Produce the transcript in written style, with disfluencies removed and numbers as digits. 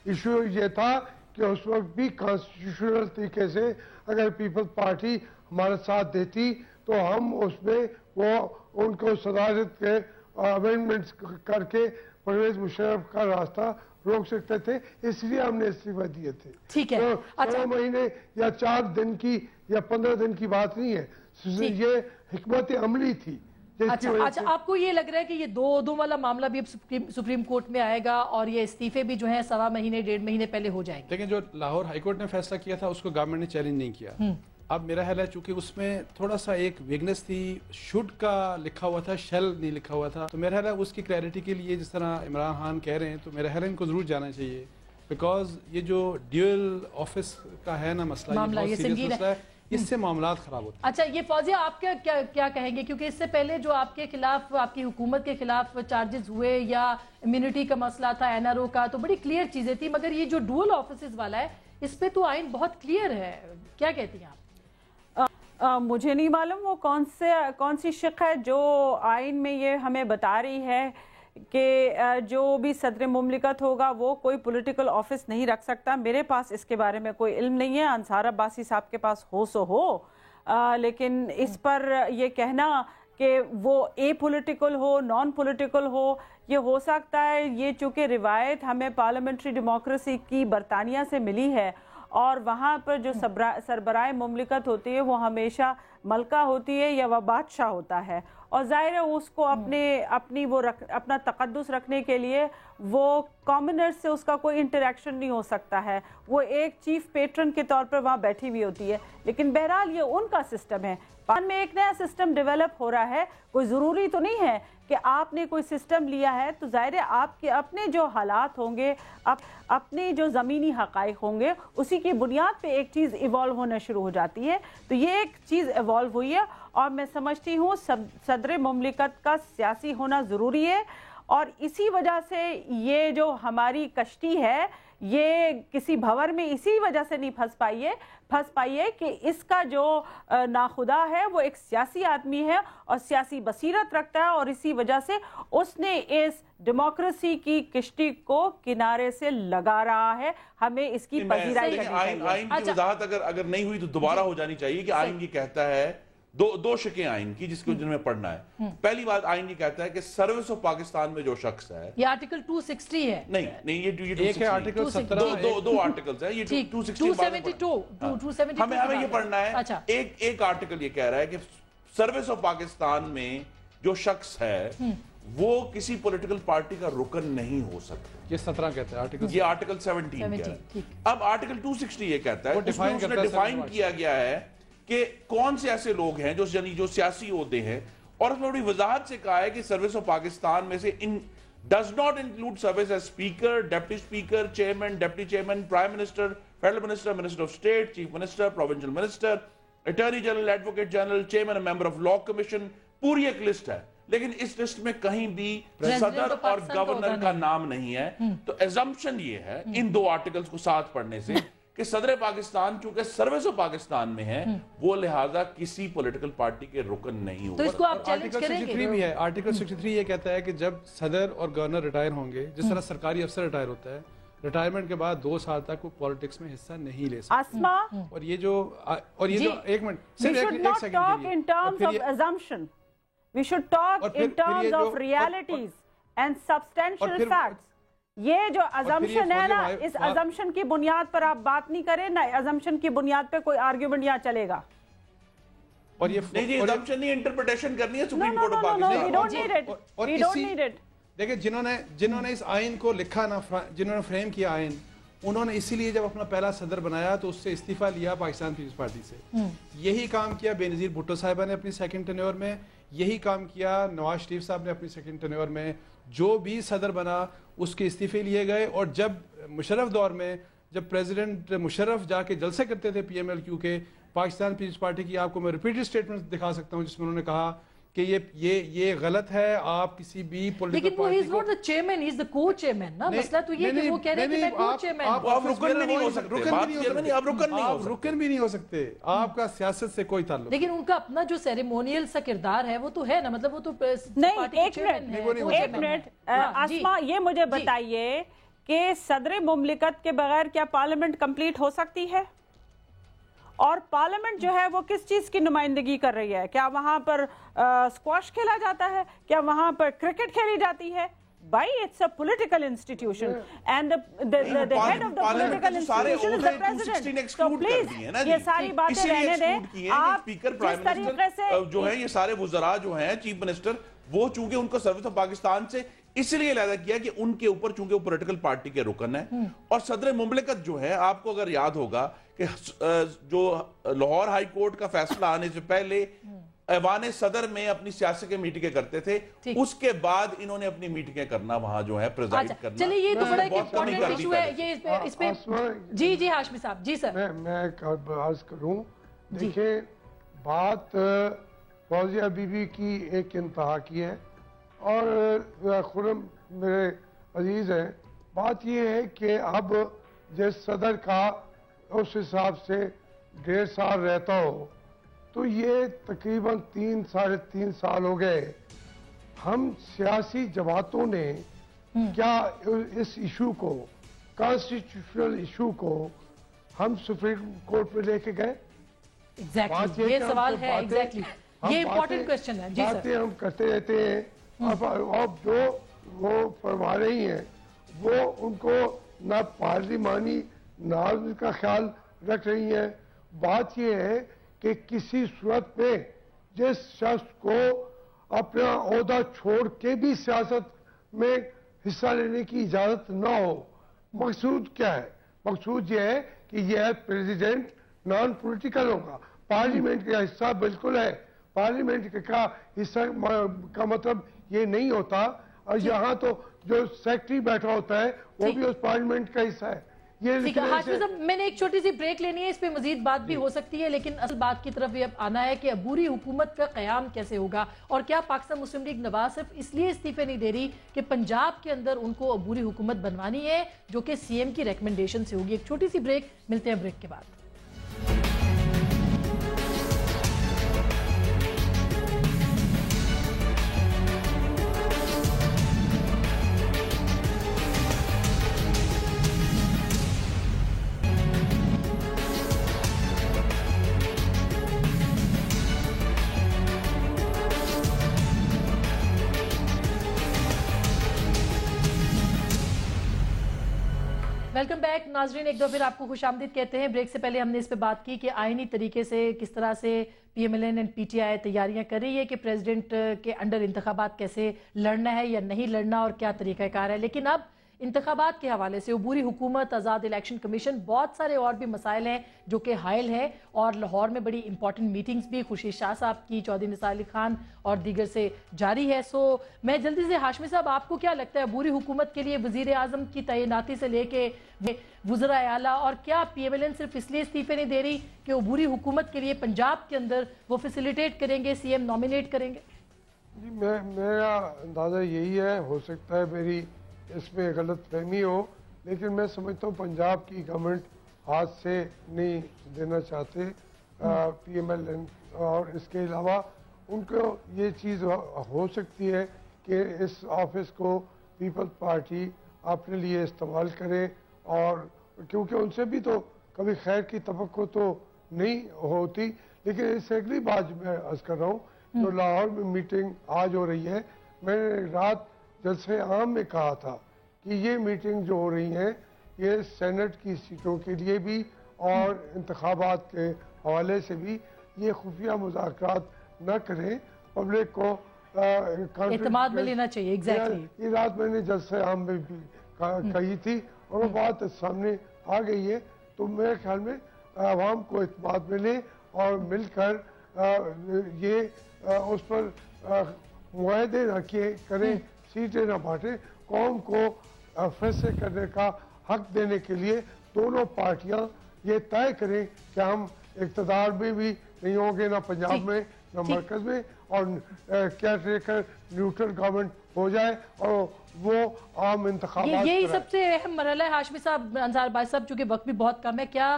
Issue یہ تھا کہ اس وقت بھی کانسٹیٹیوشنل طریقے سے اگر پیپلز پارٹی ہمارا ساتھ دیتی تو ہم اس میں وہ ان کو صدارت کے امینڈمنٹس کر کے پرویز مشرف کا راستہ روک سکتے تھے، اس لیے ہم نے استعفیٰ دیے تھے. ٹھیک ہے، 16 مہینے یا 4 دن کی یا 15 دن کی بات نہیں ہے، یہ حکمت عملی تھی. اچھا، آپ کو یہ لگ رہا ہے کہ یہ دو والا معاملہ بھی اب سپریم کورٹ میں آئے گا اور یہ استعفے بھی جو ہیں 1.25 مہینے 1.5 مہینے پہلے ہو جائیں گے؟ لیکن جو لاہور ہائی کورٹ نے فیصلہ کیا تھا اس کو گورنمنٹ نے چیلنج نہیں کیا. اب میرا خیال ہے چونکہ اس میں تھوڑا سا ایک ویگنس تھی، شوڈ کا لکھا ہوا تھا، شیل نہیں لکھا ہوا تھا، تو میرا خیال ہے اس کی کلیئرٹی کے لیے جس طرح عمران خان کہہ رہے ہیں تو میرا خیال ہے ان کو ضرور جانا چاہیے، بیکاز یہ جو ڈیول آفس کا ہے نا مسئلہ، یہ بہت سیریس مسئلہ ہے، اس سے معاملات خراب ہوتے ہیں. اچھا، یہ فوزیہ آپ کیا کہیں گے؟ کیونکہ اس سے پہلے جو آپ کے خلاف، آپ کی حکومت کے خلاف چارجز ہوئے یا امیونٹی کا مسئلہ تھا این آر او کا، تو بڑی کلیئر چیزیں تھی، مگر یہ جو ڈوئل آفیسز والا ہے اس پہ تو آئین بہت کلیئر ہے، کیا کہتی ہیں آپ؟ مجھے نہیں معلوم وہ کون سی شق ہے جو آئین میں یہ ہمیں بتا رہی ہے کہ جو بھی صدر مملکت ہوگا وہ کوئی پولیٹیکل آفس نہیں رکھ سکتا. میرے پاس اس کے بارے میں کوئی علم نہیں ہے، انصار عباسی صاحب کے پاس ہو سو ہو، لیکن اس پر یہ کہنا کہ وہ اے پولیٹیکل ہو، نان پولیٹیکل ہو، یہ ہو سکتا ہے. یہ چونکہ روایت ہمیں پارلیمنٹری ڈیموکریسی کی برطانیہ سے ملی ہے اور وہاں پر جو سربراہ مملکت ہوتی ہے وہ ہمیشہ ملکہ ہوتی ہے یا وہ بادشاہ ہوتا ہے، اور ظاہر ہے اس کو اپنا تقدس رکھنے کے لیے وہ کامنرز سے اس کا کوئی انٹریکشن نہیں ہو سکتا ہے، وہ ایک چیف پیٹرن کے طور پر وہاں بیٹھی ہوئی ہوتی ہے. لیکن بہرحال یہ ان کا سسٹم ہے. پاکستان میں ایک نیا سسٹم ڈیولپ ہو رہا ہے، کوئی ضروری تو نہیں ہے کہ آپ نے کوئی سسٹم لیا ہے تو ظاہر ہے آپ کے اپنے جو حالات ہوں گے، اپنے جو زمینی حقائق ہوں گے، اسی کی بنیاد پہ ایک چیز ایوالو ہونا شروع ہو جاتی ہے. تو یہ ایک چیز ایوالو ہوئی ہے اور میں سمجھتی ہوں صدر مملکت کا سیاسی ہونا ضروری ہے، اور اسی وجہ سے یہ جو ہماری کشتی ہے یہ کسی بھور میں اسی وجہ سے نہیں پھنس پائی ہے کہ اس کا جو ناخدا ہے وہ ایک سیاسی آدمی ہے اور سیاسی بصیرت رکھتا ہے، اور اسی وجہ سے اس نے اس ڈیموکریسی کی کشتی کو کنارے سے لگا رہا ہے. ہمیں اس کی پذیرائی کرنی چاہیے. آئین کی وضاحت اگر نہیں ہوئی تو دوبارہ ہو جانی چاہیے کہ آئین یہ کہتا ہے، دو شکیں آئین کی جس کو جن میں پڑھنا ہے. پہلی بات، آئین یہ کہتا ہے کہ سروس آف پاکستان میں جو شخص ہے، یہ آرٹیکل 260 ہے. نہیں یہ ایک ہے آرٹیکل 17، دو آرٹیکلز ہیں، یہ 272 ہمیں یہ پڑھنا ہے. ایک آرٹیکل یہ کہہ رہا ہے کہ سروس آف پاکستان میں جو شخص ہے وہ کسی پولیٹیکل پارٹی کا رکن نہیں ہو سکتا. یہ 17 کہتا ہے، یہ آرٹیکل 17 کہتا ہے. اب آرٹیکل 260 یہ کہتا ہے، اس میں ڈیفائن کیا گیا ہے کہ کون سے ایسے لوگ ہیں جو سیاسی عہدے ہیں، اور اس میں بڑی وضاحت سے کہا ہے کہ سروس آف پاکستان میں سے does not include service as speaker, deputy speaker, chairman, deputy chairman, prime minister, federal minister, minister of state, chief minister, provincial minister, attorney general, advocate general, chairman and member of law commission. پوری ایک list ہے، لیکن اس list میں کہیں بھی صدر اور governor کا نام نہیں ہے. تو ایزمپشن یہ ہے ان دو آرٹیکلز کو ساتھ پڑھنے سے کہ صدر پاکستان چونکہ سروس آف پاکستان میں ہے، وہ لہٰذا کسی پولیٹیکل پارٹی کے رکن نہیں ہوگا. تو اس کو آپ چیلنج کریں گے؟ 63 بھی ہے. آرٹیکل 63 یہ کہتا ہے کہ جب صدر اور گورنر ریٹائر ہوں گے، جس طرح سرکاری افسر ریٹائر ہوتا ہے، ریٹائرمنٹ کے بعد 2 سال تک وہ پالیٹکس میں حصہ نہیں لے سکتے. اسما، اور یہ جو ایک منٹ صرف ایک second talk in terms of assumption. We should talk in terms of realities and substantial facts. یہ جو assumption ہے نا، اس assumption کی بنیاد پر آپ بات نہیں کریں، نہ assumption کی بنیاد پہ کوئی argument یہاں چلے گا. اور یہ نہیں assumption نہیں، interpretation کرنی ہے supreme court of Pakistan. We don't need it. We don't need it. دیکھیں جنہوں نے اس آئین کو لکھا نا، جنہوں نے فریم کیا آئین، انہوں نے اسی لیے جب اپنا پہلا صدر بنایا تو اس سے استعفیٰ لیا پاکستان پیپلز پارٹی سے. یہی کام کیا بے نظیر بھٹو صاحبہ نے اپنی سیکنڈ ٹینیور میں، یہی کام کیا نواز شریف صاحب نے اپنی سیکنڈ ٹینیور میں. جو بھی صدر بنا اس کے استعفے لیے گئے، اور جب مشرف دور میں جب پریزیڈنٹ مشرف جا کے جلسے کرتے تھے پی ایم ایل کیو کے، پاکستان پیپلز پارٹی کی آپ کو میں ریپیٹڈ سٹیٹمنٹ دکھا سکتا ہوں جس میں انہوں نے کہا کہ یہ غلط ہے. آپ کسی بھی پولیٹیکل پارٹی کو، لیکن وہ از ناٹ دی چیئرمین، ہی از دی کو چیئرمین نا. مسئلہ تو یہ کہ وہ کہہ رہے ہیں کہ میں کو چیئرمین. آپ رکن بھی نہیں ہو سکتے، رکن بھی نہیں ہو سکتے، آپ کا سیاست سے کوئی تعلق. لیکن ان کا اپنا جو سیریمونیل سا کردار ہے وہ تو ہے نا، مطلب وہ تو نہیں. ایک منٹ اسما، یہ مجھے بتائیے کہ صدر مملکت کے بغیر کیا پارلیمنٹ کمپلیٹ ہو سکتی ہے؟ اور پارلیمنٹ جو ہے وہ کس چیز کی نمائندگی کر رہی ہے؟ کیا وہاں پر اسکواش کھیلا جاتا ہے؟ کیا وہاں پر کرکٹ کھیلی جاتی ہے؟ Why it's a political institution and the head of the political institution is the president. So please یہ ساری باتیں رہنے دیں. آپ جس طریقے سے جو ہے یہ سارے وزراء جو ہیں چیف منسٹر وہ چونکہ ان کو سروس آف پاکستان سے اس لیے علیحدہ کیا کہ ان کے اوپر چونکہ وہ پولیٹیکل پارٹی کے رکن ہیں اور صدر مملکت جو ہے آپ کو اگر یاد ہوگا کہ جو لاہور ہائی کورٹ کا فیصلہ آنے سے پہلے ایوان صدر میں اپنی سیاسی کے میٹنگیں کرتے تھے اس کے بعد انہوں نے اپنی میٹنگیں کرنا وہاں جو ہے پریزائڈ کرنا. چلیے یہ تو بڑا ایک امپورٹنٹ ایشو ہے یہ اس پہ جی ہاشمی صاحب. جی سر میں ایک عرض کروں. دیکھیں بات فوزیہ بی بی کی ایک انتہا کی ہے اور خرم میرے عزیز ہیں. بات یہ ہے کہ اب جس صدر کا اس حساب سے 1.5 سال رہتا ہو تو یہ تقریباً 3-3.5 سال ہو گئے. ہم سیاسی جماعتوں نے کیا اس ایشو کو کانسٹیٹیوشنل ایشو کو ہم سپریم کورٹ میں لے کے گئے؟ یہ سوال ہے ایگزیکٹلی یہ امپورٹنٹ کوسچن ہے. باتیں ہم کرتے رہتے ہیں اب جو وہ فرما رہی ہیں وہ ان کو نہ پارلیمانی نظام کا خیال رکھ رہی ہیں. بات یہ ہے کہ کسی صورت میں جس شخص کو اپنا عہدہ چھوڑ کے بھی سیاست میں حصہ لینے کی اجازت نہ ہو. مقصود کیا ہے؟ مقصود یہ ہے کہ یہ پریزیڈنٹ نان پولیٹیکل ہوگا. پارلیمنٹ کا حصہ بالکل ہے. پارلیمنٹ کا حصہ کا مطلب یہ نہیں ہوتا. اور یہاں تو جو سیکٹری بیٹھا ہوتا ہے وہ بھی اس پارلیمنٹ کا حصہ ہے. ہاشمی صاحب میں نے ایک چھوٹی سی بریک لینی ہے. اس پہ مزید بات بھی ہو سکتی ہے لیکن اصل بات کی طرف یہ آنا ہے کہ عبوری حکومت کا قیام کیسے ہوگا اور کیا پاکستان مسلم لیگ نواز صرف اس لیے استعفے نہیں دے رہی کہ پنجاب کے اندر ان کو عبوری حکومت بنوانی ہے جو کہ سی ایم کی ریکمنڈیشن سے ہوگی. ایک چھوٹی سی بریک, ملتے ہیں بریک کے بعد. ویلکم بیک ناظرین, ایک دو پھر آپ کو خوش آمدید کہتے ہیں. بریک سے پہلے ہم نے اس پہ بات کی کہ آئینی طریقے سے کس طرح سے P M L N and P T I تیاریاں کر رہی ہے کہ پریزیڈنٹ کے انڈر انتخابات کیسے لڑنا ہے یا نہیں لڑنا اور کیا طریقہ کار ہے. لیکن اب انتخابات کے حوالے سے عبوری حکومت, آزاد الیکشن کمیشن, بہت سارے اور بھی مسائل ہیں جو کہ حائل ہیں اور لاہور میں بڑی امپورٹنٹ میٹنگز بھی خورشید شاہ صاحب کی, چودھری نثار علی خان اور دیگر سے جاری ہے. سو میں جلدی سے ہاشمی صاحب آپ کو کیا لگتا ہے عبوری حکومت کے لیے وزیر اعظم کی تعیناتی سے لے کے وزراء اعلیٰ اور کیا پی ایم ایل این صرف اس لیے استعفے نہیں دے رہی کہ عبوری حکومت کے لیے پنجاب کے اندر وہ فیسیلیٹیٹ کریں گے, سی ایم نامینیٹ کریں گے؟ جی میرا اندازہ یہی ہے. ہو سکتا ہے میری اس میں غلط فہمی ہو لیکن میں سمجھتا ہوں پنجاب کی گورنمنٹ ہاتھ سے نہیں دینا چاہتے پی ایم ایل این. اور اس کے علاوہ ان کو یہ چیز ہو سکتی ہے کہ اس آفس کو پیپلز پارٹی اپنے لیے استعمال کرے اور کیونکہ ان سے بھی تو کبھی خیر کی توقع تو نہیں ہوتی. لیکن اس سے اگلی بات میں عرض کر رہا ہوں جو لاہور میں میٹنگ آج ہو رہی ہے, میں نے رات جلسے عام میں کہا تھا کہ یہ میٹنگ جو ہو رہی ہیں یہ سینٹ کی سیٹوں کے لیے بھی اور انتخابات کے حوالے سے بھی یہ خفیہ مذاکرات نہ کریں, پبلک کو اعتماد میں لینا چاہیے. ایگزیکٹلی یہ رات میں نے جلسے عام میں بھی کہی تھی اور وہ بات سامنے آ گئی ہے. تو میرے خیال میں عوام کو اعتماد میں لیں اور مل کر یہ اس پر معاہدے نہ کریں, سیٹیں نہ بانٹیں. قوم کو فیصلے کرنے کا حق دینے کے لیے دونوں پارٹیاں یہ طے کریں کہ ہم اقتدار میں بھی نہیں ہوں گے, نہ پنجاب میں نہ مرکز میں, اور کیئر نیوٹرل گورنمنٹ ہو جائے اور وہ عام انتخابات. یہی سب سے اہم مرحلہ ہے ہاشمی صاحب, انصار بھائی صاحب, چونکہ وقت بھی بہت کم ہے. کیا